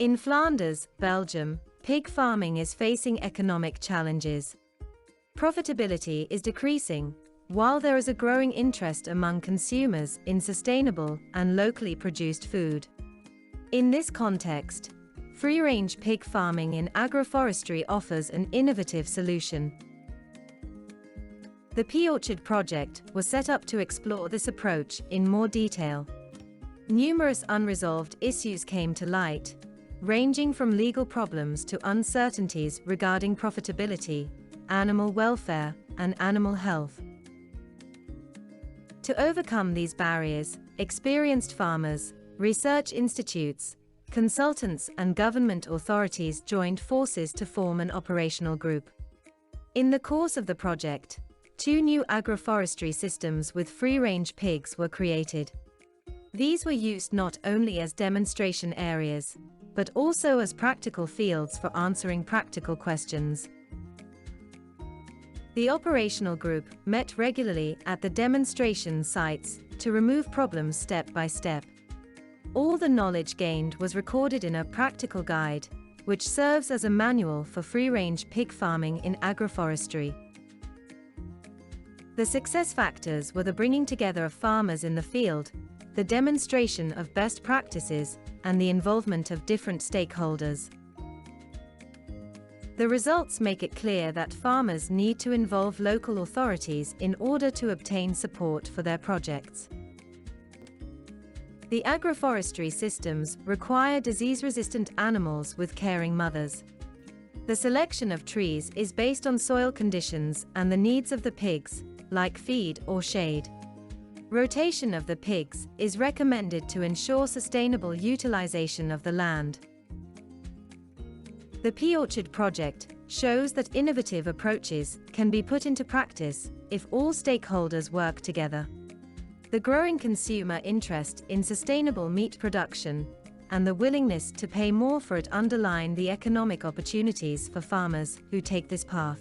In Flanders, Belgium, pig farming is facing economic challenges. Profitability is decreasing, while there is a growing interest among consumers in sustainable and locally produced food. In this context, free-range pig farming in agroforestry offers an innovative solution. The Pea Orchard project was set up to explore this approach in more detail. Numerous unresolved issues came to light, ranging from legal problems to uncertainties regarding profitability, animal welfare, and animal health. To overcome these barriers, experienced farmers, research institutes, consultants, and government authorities joined forces to form an operational group. In the course of the project, 2 new agroforestry systems with free-range pigs were created. These were used not only as demonstration areas, but also as practical fields for answering practical questions. The operational group met regularly at the demonstration sites to remove problems step by step. All the knowledge gained was recorded in a practical guide, which serves as a manual for free-range pig farming in agroforestry. The success factors were the bringing together of farmers in the field, the demonstration of best practices, and the involvement of different stakeholders. The results make it clear that farmers need to involve local authorities in order to obtain support for their projects. The agroforestry systems require disease-resistant animals with caring mothers. The selection of trees is based on soil conditions and the needs of the pigs, like feed or shade. Rotation of the pigs is recommended to ensure sustainable utilization of the land. The Pea Orchard project shows that innovative approaches can be put into practice if all stakeholders work together. The growing consumer interest in sustainable meat production and the willingness to pay more for it underline the economic opportunities for farmers who take this path.